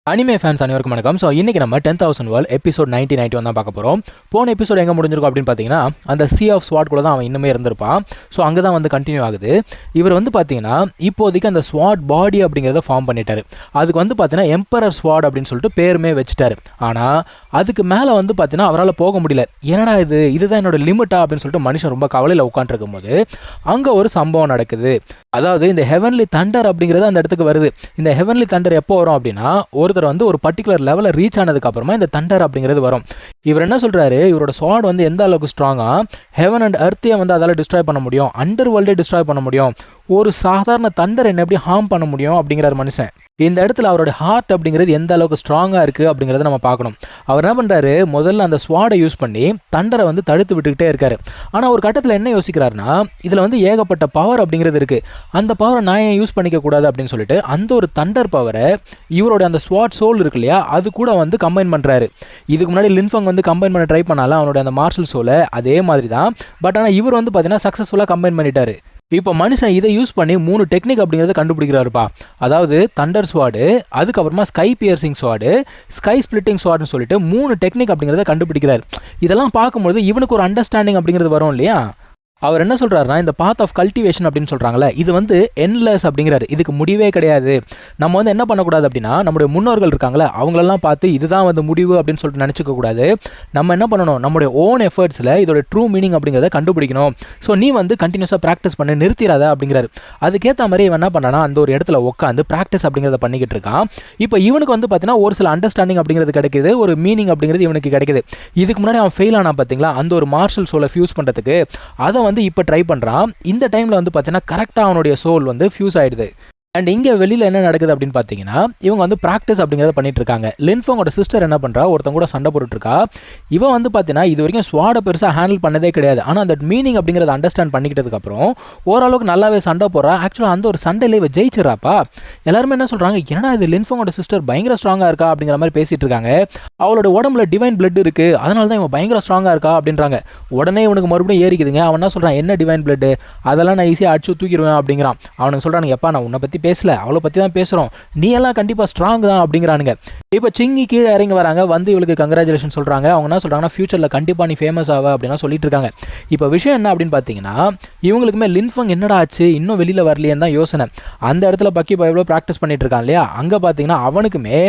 Anime fans அனைவருக்கும் வணக்கம். So இன்றைக்கி நம்ம 10,000 வேர்ல்ட் எபிசோட் 9091 தான் பார்க்க போகிறோம். போன எபிசோட் எங்கே முடிஞ்சிருக்கும் அப்படின்னு பார்த்தீங்கன்னா, அந்த சி ஆஃப் ஸ்வாட் கூட தான் அவன் இன்னுமே இருந்திருப்பான். ஸோ அங்கே தான் வந்து கண்டினியூ ஆகுது. இவர் வந்து பார்த்தீங்கன்னா இப்போதைக்கு அந்த ஸ்வாட் பாடி அப்படிங்கிறத ஃபார்ம் பண்ணிட்டார். அதுக்கு வந்து பார்த்தீங்கன்னா எம்பரர் ஸ்வாட் அப்படின்னு சொல்லிட்டு பேருமே வச்சுட்டாரு. ஆனால் அதுக்கு மேலே வந்து பார்த்தீங்கன்னா அவரால் போக முடியல. என்னடா இதுதான் என்னோட லிமிட்டா அப்படின்னு சொல்லிட்டு மனுஷன் ரொம்ப கவலையில் உட்காந்துருக்கும் போது அங்கே ஒரு சம்பவம் நடக்குது. அதாவது இந்த ஹெவன்லி தண்டர் அப்படிங்கிறது அந்த இடத்துக்கு வருது. இந்த ஹெவன்லி தண்டர் எப்போ வரும் அப்படின்னா, ஒருத்தர் வந்து ஒரு பர்டிகுலர் லெவலில் ரீச் ஆனதுக்கு அப்புறமா இந்த தண்டர் அப்படிங்கிறது வரும். இவர் என்ன சொல்றாரு, இவரோட ஸ்வாட் வந்து எந்த அளவுக்கு ஸ்ட்ராங்கா ஹெவன் அண்ட் எர்த்தையே வந்து அதால் டிஸ்ட்ராய் பண்ண முடியும், அண்டர் வேர்ல்டே டிஸ்ட்ராய் பண்ண முடியும், ஒரு சாதாரண தண்டர் என்ன எப்படி ஹார்ம் பண்ண முடியும் அப்படிங்கிறார் மனுஷன். இந்த இடத்துல அவரோட ஹார்ட் அப்படிங்கிறது எந்த அளவுக்கு ஸ்ட்ராங்காக இருக்குது அப்படிங்கிறத நம்ம பார்க்கணும். அவர் என்ன பண்ணுறாரு, முதல்ல அந்த ஸ்வாடை யூஸ் பண்ணி தண்டரை வந்து தடுத்து விட்டுக்கிட்டே இருக்காரு. ஆனால் ஒரு கட்டத்தில் என்ன யோசிக்கிறாருன்னா, இதில் வந்து ஏகப்பட்ட பவர் அப்படிங்கிறது இருக்குது, அந்த பவரை நான் ஏன் யூஸ் பண்ணிக்க கூடாது அப்படின்னு சொல்லிட்டு அந்த ஒரு தண்டர் பவரை இவரோட அந்த ஸ்வாட் சோல் இருக்கு இல்லையா, அது கூட வந்து கம்பைன் பண்ணுறாரு. இதுக்கு முன்னாடி லின்ஃபங் வந்து கம்பைன் பண்ண ட்ரை பண்ணாலும் அவனோட அந்த மார்ஷல் சோலை அதே மாதிரி தான். பட் ஆனால் இவர் வந்து பார்த்தீங்கன்னா சக்ஸஸ்ஃபுல்லாக கம்பைன் பண்ணிட்டாரு. இப்போ மனுஷன் இதை யூஸ் பண்ணி 3 டெக்னிக் அப்படிங்கிறத கண்டுபிடிக்கிறாருப்பா. அதாவது தண்டர் ஸ்வாடு, அதுக்கப்புறமா sky piercing sword, sky splitting ஸ்வாட்னு சொல்லிட்டு 3 டெக்னிக் அப்படிங்கிறத கண்டுபிடிக்கிறார். இதெல்லாம் பார்க்கும்போது இவனுக்கு ஒரு அண்டர்ஸ்டாண்டிங் அப்படிங்கிறது வரும் இல்லையா. அவர் என்ன சொல்கிறாருன்னா, இந்த பாத் ஆஃப் கல்டிவேஷன் அப்படின்னு சொல்கிறாங்களே, இது வந்து என்லெஸ் அப்படிங்கிறாரு. இதுக்கு முடிவே கிடையாது. நம்ம வந்து என்ன பண்ணக்கூடாது அப்படின்னா, நம்முடைய முன்னோர்கள் இருக்காங்களே அவங்களெல்லாம் பார்த்து இதுதான் வந்து முடிவு அப்படின்னு சொல்லிட்டு நினச்சிக்க கூடாது. நம்ம என்ன பண்ணணும், நம்முடைய ஓன் எஃபர்ட்ஸில் இதோட ட்ரூ மீனிங் அப்படிங்கிறத கண்டுபிடிக்கணும். ஸோ நீ வந்து கண்டினியூஸாக ப்ராக்டிஸ் பண்ணி நிறுத்திடாத அப்படிங்கிறாரு. அதுக்கேற்ற மாதிரி இவன் என்ன பண்ணானா, அந்த ஒரு இடத்துல உட்காந்து ப்ராக்டிஸ் அப்படிங்கிறத பண்ணிக்கிட்டு இருக்கான். இப்போ இவனுக்கு வந்து பார்த்தீங்கன்னா ஒரு சில அண்டர்ஸ்டாண்டிங் அப்படிங்கிறது கிடைக்குது, ஒரு மீனிங் அப்படிங்கிறது இவனுக்கு கிடைக்குது. இதுக்கு முன்னாடி அவன் ஃபெயில் ஆனா பார்த்தீங்களா, அந்த ஒரு மார்ஷல் சோலை ஃபியூஸ் பண்ணுறதுக்கு அதை வந்து இப்போ ட்ரை பண்ணுறான். இந்த டைமில் வந்து பார்த்தீங்கன்னா கரெக்டாக அவனுடைய சோல் வந்து ஃபியூஸ் ஆகிடுது. அண்ட் இங்கே வெளியில் என்ன நடக்குது அப்படின்னு பார்த்தீங்கன்னா, இவங்க வந்து ப்ராக்டிஸ் அப்படிங்கிறத பண்ணிட்டு இருக்காங்க. லின்ஃபங்கோட சிஸ்டர் என்ன பண்ணுறா, ஒருத்தங்க கூட சண்டை போட்டுருக்கா. இவன் வந்து பார்த்தீங்கன்னா இது வரைக்கும் ஸ்வாடை பெருசாக ஹேண்டில் பண்ணதே கிடையாது. ஆனால் அந்த மீனிங் அப்படிங்கிறத அண்டர்ஸ்டாண்ட் பண்ணிக்கிட்டதுக்கப்புறம் ஓரளவுக்கு நல்லாவே சண்டை போடுறா. ஆக்சுவலாக அந்த ஒரு சண்டையிலே இவ ஜெயிச்சிடறாப்பா. எல்லாருமே என்ன சொல்கிறாங்க, ஏன்னா இது லின்ஃபங்கோட சிஸ்டர் பயங்கர ஸ்ட்ராங்காக இருக்கா அப்படிங்கிற மாதிரி பேசிட்டு இருக்காங்க. அவளோட உடம்புல டிவைன் பிளட் இருக்குது, அதனால தான் இவன் பயங்கர ஸ்ட்ராங்காக இருக்கா அப்படின்றாங்க. உடனே இவனுக்கு மறுபடியும் ஏறிக்குதுங்க. அவன் என்ன சொல்கிறான், என்ன டிவைன் பிளட், அதெல்லாம் நான் ஈஸியாக அடிச்சு தூக்கிடுவேன் அப்படிங்கிறான். அவனுக்கு சொல்கிறானுங்க, எப்பா நான் உன்னை பற்றி பேசல, அவளை பற்றி தான் பேசுகிறோம், நீ எல்லாம் கண்டிப்பாக ஸ்ட்ராங் தான் அப்படிங்கிறானுங்க. இப்போ சிங்கி கீழே இறங்கி வராங்க, வந்து இவளுக்கு கங்க்ராச்சுலேஷன் சொல்கிறாங்க. அவங்க என்ன சொல்கிறாங்கன்னா, ஃபியூச்சரில் கண்டிப்பாக நீ ஃபேமஸ் ஆவ அப்படின்னா சொல்லிட்டு இருக்காங்க. இப்போ விஷயம் என்ன அப்படின்னு பார்த்தீங்கன்னா, இவங்களுக்குமே லின்ஃபங் என்னடா ஆச்சு, இன்னும் வெளியில் வரலையேன்னு தான் யோசனை. அந்த இடத்துல பக்கி எவ்வளோ ப்ராக்டிஸ் பண்ணிட்டு இருக்கான் இல்லையா, அங்கே பார்த்தீங்கன்னா அவனுக்குமே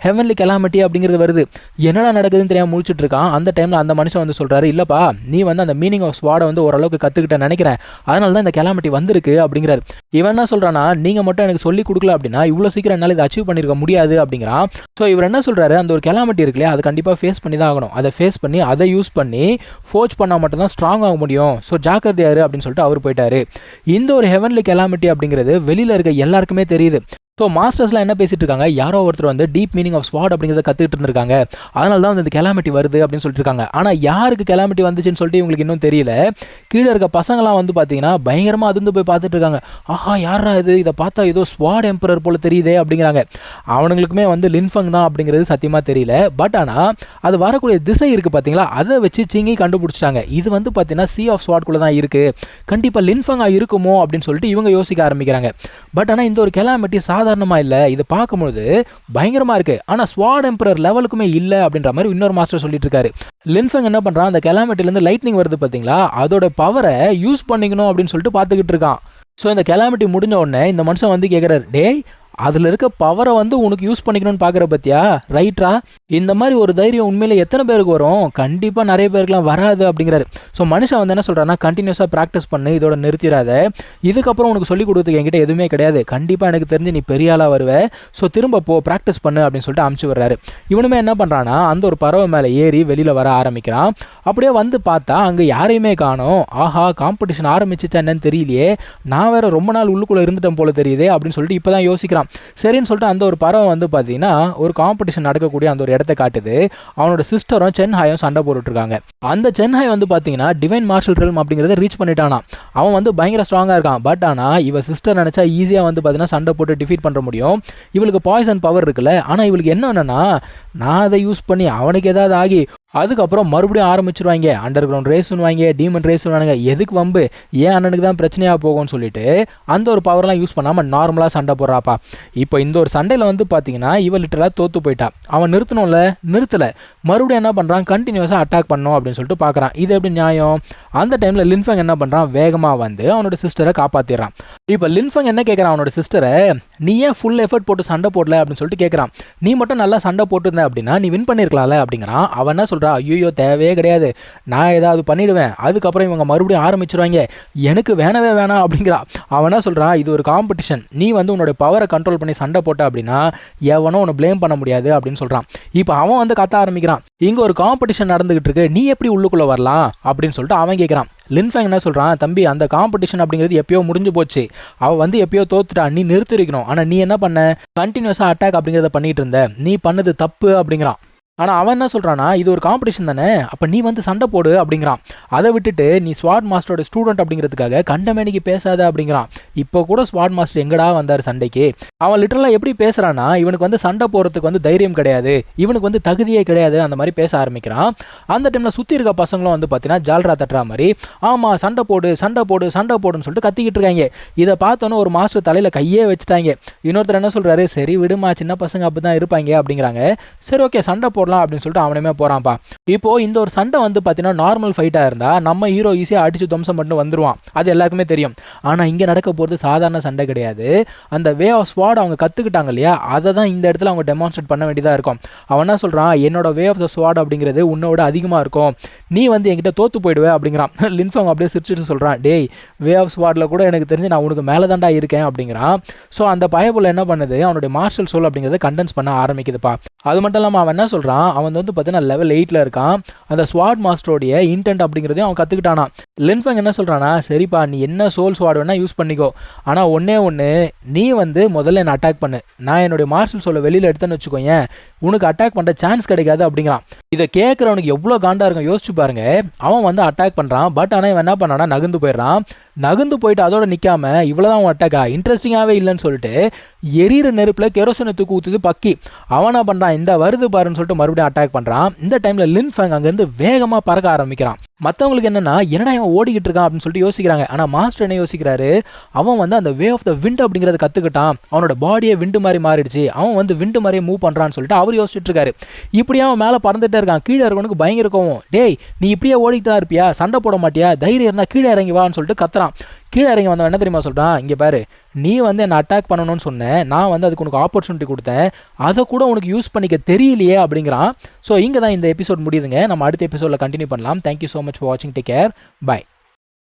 ஹெவன்லி கெலாமிட்டி அப்படிங்கிறது வருது. என்னடா நடக்குதுன்னு தெரியாமல் முடிச்சுட்டு இருக்கான். அந்த டைமில் அந்த மனுஷன் வந்து சொல்கிறாரு, இல்லைப்பா நீ வந்து அந்த மீனிங் ஆஃப் ஸ்வாடை வந்து ஓரளவுக்கு கற்றுக்கிட்டேன்னு நினைக்கிறேன், அதனால தான் இந்த கெலாமிட்டி வந்திருக்கு அப்படிங்கிறார். இவன் என்ன சொல்கிறான்னா, நீங்கள் மட்டும் எனக்கு சொல்லி கொடுக்கல அப்படின்னா இவ்வளோ சீக்கிரம் என்னால் இதை அச்சீவ் பண்ணியிருக்க முடியாது அப்படிங்கிறான். ஸோ இவர் என்ன சொல்கிறாரு, அந்த ஒரு கெலாமிட்டி இருக்கு இல்லையா, அதை கண்டிப்பாக ஃபேஸ் பண்ணி தான் ஆகணும். அதை ஃபேஸ் பண்ணி அதை யூஸ் பண்ணி ஃபோர்ஜ் பண்ணால் மட்டும்தான் ஸ்ட்ராங் ஆக முடியும். ஸோ ஜாக்கிரதையாரு அப்படின்னு சொல்லிட்டு அவர் போயிட்டாரு. இந்த ஒரு ஹெவன்லி கெலாமிட்டி அப்படிங்கிறது வெளியில் இருக்க எல்லாருக்குமே தெரியுது. ஸோ மாஸ்டர்ஸ்லாம் என்ன பேசிட்டு இருக்காங்க, யாரோ ஒருத்தர் வந்து டீப் மீனிங் ஆஃப் ஸ்வாட் அப்படிங்கிறத கற்றுக்கிட்டு இருந்திருக்காங்க, அதனால தான் வந்து இந்த கெலாமிட்டி வருது அப்படின்னு சொல்லிட்டு இருக்காங்க. ஆனால் யாருக்கு கெலாமிட்டி வந்துச்சுன்னு சொல்லிட்டு இவங்களுக்கு இன்னும் தெரியல. கீழே இருக்க பசங்களாம் வந்து பார்த்தீங்கன்னா பயங்கரமாக அதிர்ந்து போய் பார்த்துட்டு இருக்காங்க. ஆஹா யாரா இது, இதை பார்த்தா ஏதோ ஸ்வாட் எம்பரர் போல தெரியுதே அப்படிங்கிறாங்க. அவனுங்களுக்குமே வந்து லின்ஃபங் தான் அப்படிங்கிறது சத்தியமாக தெரியல. பட் ஆனால் அது வரக்கூடிய திசை இருக்குது பார்த்தீங்களா, அதை வச்சு சிங்கி கண்டுபிடிச்சிட்டாங்க. இது வந்து பார்த்தீங்கன்னா சி ஆஃப் ஸ்வாட்குள்ளே தான் இருக்குது, கண்டிப்பாக லின்ஃபங்காக இருக்குமோ அப்படின்னு சொல்லிட்டு இவங்க யோசிக்க ஆரம்பிக்கிறாங்க. பட் ஆனால் இந்த ஒரு கெலாமிட்டி சாதாரணமா இல்லை, இதை பார்க்கும்போது பயங்கரமா இருக்கு, ஆனால் ஸ்வாட் எம்பரர் லெவலுக்குமே இல்லை அப்படின்ற மாதிரி இன்னொரு மாஸ்டர் சொல்லிட்டு இருக்காரு. லின்ஃபங் என்ன பண்றான், அந்த கெலாமிட்டிலேருந்து லைட்னிங் வருது பார்த்தீங்களா, அதோட பவரை யூஸ் பண்ணிக்கணும் அப்படின்னு சொல்லிட்டு பார்த்துக்கிட்டு இருக்கான். ஸோ இந்த கெலாமிட்டி முடிஞ்ச உடனே இந்த மனுஷன் வந்து கேட்குறாரு, டேய் அதில் இருக்க பவரை வந்து உனக்கு யூஸ் பண்ணிக்கணும்னு பார்க்குற பத்தியா, ரைட்ரா, இந்த மாதிரி ஒரு தைரியம் உண்மையிலே எத்தனை பேருக்கு வரும், கண்டிப்பாக நிறைய பேருக்குலாம் வராது அப்படிங்கிறாரு. ஸோ மனுஷன் வந்து என்ன சொல்கிறான்னா, கண்டினியூஸாக ப்ராக்டிஸ் பண்ணு, இதோட நிறுத்திடாத, இதுக்கப்புறம் உனக்கு சொல்லிக் கொடுத்துக்கு என்கிட்ட எதுவுமே கிடையாது, கண்டிப்பாக எனக்கு தெரிஞ்சு நீ பெரிய ஆளாக வருவே, ஸோ திரும்ப போ ப்ராக்டிஸ் பண்ணு அப்படின்னு சொல்லிட்டு அமுச்சு வர்றாரு. இவனுமே என்ன பண்ணுறான்னா, அந்த ஒரு பறவை மேலே ஏறி வெளியில் வர ஆரம்பிக்கிறான். அப்படியே வந்து பார்த்தா அங்கே யாரையுமே காணோம். ஆஹா காம்படிஷன் ஆரம்பிச்சிச்சா என்னன்னு தெரியலையே, நான் வேற ரொம்ப நாள் உள்ளுக்குள்ளே இருந்துட்டேன் போல தெரியுதே அப்படின்னு சொல்லிட்டு இப்போ தான் யோசிக்கிறான். சரின்னு சொல்லிட்டு அந்த ஒரு பறவை வந்து பார்த்தீங்கன்னா ஒரு காம்படிஷன் நடக்கக்கூடிய அந்த ஒரு இடத்தை காட்டுது. அவனோட சிஸ்டரும் சென்ஹாயும் சண்டை போட்டுட்டு இருக்காங்க. அந்த சென்ஹாய் வந்து பார்த்தீங்கன்னா டிவைன் மார்ஷல் ரெல்ம் அப்படிங்கிறத ரீச் பண்ணிட்டானா. அவன் வந்து பயங்கர ஸ்ட்ராங்காக இருக்கான். பட் ஆனால் இவ சிஸ்டர் நினச்சா ஈஸியாக வந்து பார்த்தீங்கன்னா சண்டை போட்டு டிஃபீட் பண்ணுற முடியும். இவளுக்கு பாய்சன் பவர் இருக்குல்ல, ஆனால் இவளுக்கு என்னன்னா, நான் அதை யூஸ் பண்ணி அவனுக்கு ஏதாவது ஆகி அதுக்கப்புறம் மறுபடியும் ஆரம்பிச்சிருவாங்க. அண்டர் கிரவுண்ட் ரேஸ்னு வாங்க, டீமன் ரேஸ்னு வாங்க, எதுக்கு வம்பு, ஏன் அண்ணனுக்கு தான் பிரச்சனையாக போகும்னு சொல்லிட்டு அந்த ஒரு பவர்லாம் யூஸ் பண்ணாமல் நார்மலாக சண்டை போடுறாப்பா. இப்போ இந்த ஒரு சண்டையில் வந்து பார்த்தீங்கன்னா இவன் லிட்டரலாக தோற்று போயிட்டா. அவன் நிறுத்தணும்ல, நிறுத்தலை, மறுபடியும் என்ன பண்ணுறான், கண்டினியூஸாக அட்டாக் பண்ணணும் அப்படின்னு சொல்லிட்டு பார்க்குறான். இது எப்படி நியாயம்? அந்த டைமில் லின்ஃபெங் என்ன பண்ணுறான், வேகமாக வந்து அவனோட சிஸ்டரை காப்பாற்றிடுறான். இப்போ லின்ஃபெங் என்ன கேட்குறான் அவனோட சிஸ்டரை, நீ ஏன் ஃபுல் எஃபர்ட் போட்டு சண்டை போடல அப்படின்னு சொல்லிட்டு கேட்குறான். நீ மட்டும் நல்லா சண்டை போட்டுருந்தேன் அப்படின்னா நீ வின் பண்ணியிருக்கலாம்ல அப்படிங்கிறான். அவன் என்ன சொல்கிறா, ஐயோ தேவையே கிடையாது, நான் ஏதாவது பண்ணிவிடுவேன், அதுக்கப்புறம் இவங்க மறுபடியும் ஆரம்பிச்சிருவாங்க, எனக்கு வேணவே வேணாம் அப்படிங்கிறா. அவன் என்ன சொல்கிறான், இது ஒரு காம்படிஷன், நீ வந்து உன்னோட பவரை கண்ட்ரோல் பண்ணி சண்டை போட்ட அப்படின்னா எவனும் உன்னை ப்ளேம் பண்ண முடியாது அப்படின்னு சொல்கிறான். இப்போ அவன் வந்து கத்த ஆரம்பிக்கிறான், இங்கே ஒரு காம்படிஷன் நடந்துகிட்டு இருக்கு, நீ எப்படி உள்ளுக்குள்ளே வரலாம் அப்படின்னு சொல்லிட்டு அவன் கேட்குறான். லின்ஃபெங் என்ன சொல்கிறான், தம்பி அந்த காம்படிஷன் அப்படிங்கிறது எப்பயோ முடிஞ்சு போச்சு, அவள் வந்து எப்பயோ தோத்துட்டா, நீ நிறுத்திருக்கணும், ஆனால் நீ என்ன பண்ண, கண்டினியூஸாக அட்டாக் அப்படிங்கிறத பண்ணிட்டு இருந்த, நீ பண்ணது தப்பு அப்படிங்கிறான். ஆனால் அவன் என்ன சொல்கிறான்னா, இது ஒரு காம்படிஷன் தானே, அப்போ நீ வந்து சண்டை போடு அப்படிங்கிறான். அதை விட்டுட்டு நீ ஸ்வாட் மாஸ்டரோட ஸ்டூடெண்ட் அப்படிங்கிறதுக்காக கண்டமேனிக்கு பேசாத அப்படிங்கிறான். இப்போ கூட ஸ்வாட் மாஸ்டர் எங்கடா வந்தார் சண்டைக்கு? அவன் லிட்டரலாக எப்படி பேசுகிறான்னா, இவனுக்கு வந்து சண்டை போகிறதுக்கு வந்து தைரியம் கிடையாது, இவனுக்கு வந்து தகுதியே கிடையாது, அந்த மாதிரி பேச ஆரம்பிக்கிறான். அந்த டைமில் சுற்றி இருக்க பசங்களும் வந்து பார்த்தீங்கன்னா ஜால்ரா தட்டுற மாதிரி, ஆமாம் சண்டை போடு சண்டை போடு சண்டை போடுன்னு சொல்லிட்டு கத்திக்கிட்டு இருக்காங்க. இதை பார்த்தோன்னே ஒரு மாஸ்டர் தலையில் கையே வச்சுட்டாங்க. இன்னொருத்தர் என்ன சொல்கிறாரு, சரி விடுமா, சின்ன பசங்க அப்படி தான் இருப்பாங்க அப்படிங்கிறாங்க. சரி ஓகே சண்டை போடலாம் அப்படின்னு சொல்லிட்டு அவனுமே போறான்ப்பா. இப்போ இந்த ஒரு சண்டை வந்து பார்த்தீங்கன்னா நார்மல் ஃபைட்டாக இருந்தால் நம்ம ஹீரோ ஈஸியாக அடிச்சு துவம்சம் பண்ணி வந்துருவான், அது எல்லாருக்குமே தெரியும். ஆனால் இங்கே நடக்க போகிறது சாதாரண சண்டை கிடையாது. அந்த வே ஆஃப் ஸ்வாட் அவங்க கற்றுக்கிட்டாங்க இல்லையா, அதை தான் இந்த இடத்துல அவங்க டெமான்ஸ்ட்ரேட் பண்ண வேண்டியதாக இருக்கும். அவன் என்ன சொல்கிறான், என்னோட வே ஆஃப் த ஸ்வாட் அப்படிங்கிறது உன்னோட அதிகமாக இருக்கும், நீ வந்து என்கிட்ட தோற்று போயிடுவே அப்படிங்கிறான். லின்ஃபெங் அப்படியே சிரிச்சுட்டு சொல்கிறான், டேய் வே ஆஃப் ஸ்வாட்டில் கூட எனக்கு தெரிஞ்சு நான் உனக்கு மேலே தாண்டா இருக்கேன் அப்படிங்கிறான். ஸோ அந்த பயபுள்ள என்ன பண்ணுது, அவனுடைய மார்ஷல் சோல் அப்படிங்கிறத கண்டென்ஸ் பண்ண ஆரம்பிக்குதுப்பா. அது மட்டும் இல்லாமல் அவன் என்ன சொல்கிறான், அவன் வந்து பார்த்தீங்கன்னா லெவல் 8 இருக்கான். அந்த ஸ்வாட் மாஸ்டரோடைய இன்டென்ட் அப்படிங்கிறதையும் அவன் கற்றுக்கிட்டானா. லின்ஃபெங் என்ன சொல்கிறானா, சரிப்பா நீ என்ன சோல் ஸ்வாட் வேணால் யூஸ் பண்ணிக்கோ, ஆனால் ஒன்று நீ வந்து முதல்ல என்னை அட்டாக் பண்ணு, நான் என்னுடைய மார்ஷல் சோலை வெளியில் எடுத்தேன்னு வச்சுக்கோங்க, உனக்கு அட்டாக் பண்ணுற சான்ஸ் கிடைக்காது அப்படிங்கிறான். இதை கேட்குறவனுக்கு எவ்வளோ காண்டா இருக்கும் யோசிச்சு பாருங்க. அவன் வந்து அட்டாக் பண்ணுறான், பட் ஆனால் இவன் என்ன பண்ணானா நகர்ந்து போயிடுறான். நகர்ந்து போயிட்டு அதோட நிற்காம இவ்வளோதான் அவன் அட்டாக்கா, இன்ட்ரெஸ்டிங்காகவே இல்லைன்னு சொல்லிட்டு எரியிற நெருப்பில் கெரோசினை தூக்கு ஊற்றுது பக்கி. அவன் என்ன பண்ணுறான், இந்த வருது பாருன்னு சொல்லிட்டு மறுபடியும் அட்டாக் பண்ணுறான். இந்த டைமில் லின்ஃபெங் அங்கேருந்து வேகமாக பறக்க ஆரம்பிக்கிறான். மற்றவங்களுக்கு என்னன்னா, என்னடா இவன் ஓடிக்கிட்டு இருக்கான் அப்படின்னு சொல்லிட்டு யோசிக்கிறாங்க. ஆனால் மாஸ்டர் என்ன யோசிக்கிறாரு, அவன் வந்து அந்த வே ஆஃப் த விண்ட் அப்படிங்கிறத கற்றுக்கிட்டான், அவனோட பாடியே விண்டு மாதிரி மாறிடுச்சு, அவன் வந்து விண்டு மாதிரியே மூவ் பண்ணுறான்னு சொல்லிட்டு அவர் யோசிச்சுட்டு இருக்காரு. இப்படியே அவன் மேலே பறந்துட்டே இருக்கான். கீழே இருக்கவனுக்கு பயங்கர கோவம், டேய் நீ இப்படியே ஓடிட்டு தான் இருப்பியா, சண்டை போட மாட்டியா, தைரியம் இருந்தால் கீழே இறங்கி வான்னு சொல்லிட்டு கத்துறான். கீழே இறங்கி வந்தவன் என்ன தெரியுமா சொல்கிறான், இங்கே பாரு நீ வந்து என்னை அட்டாக் பண்ணணும்னு சொன்னேன், நான் வந்து அதுக்கு உனக்கு ஆப்பர்ச்சுனிட்டி கொடுத்தேன், அதை கூட உனக்கு யூஸ் பண்ணிக்க தெரியலையே அப்படிங்கிறான். ஸோ இங்கே தான் இந்த எபிசோட் முடியுதுங்க. நம்ம அடுத்த எபிசோடில் கண்டினியூ பண்ணலாம். தேங்க்யூ ஸோ மச் ஃபார் வாட்சிங். Take care. பை.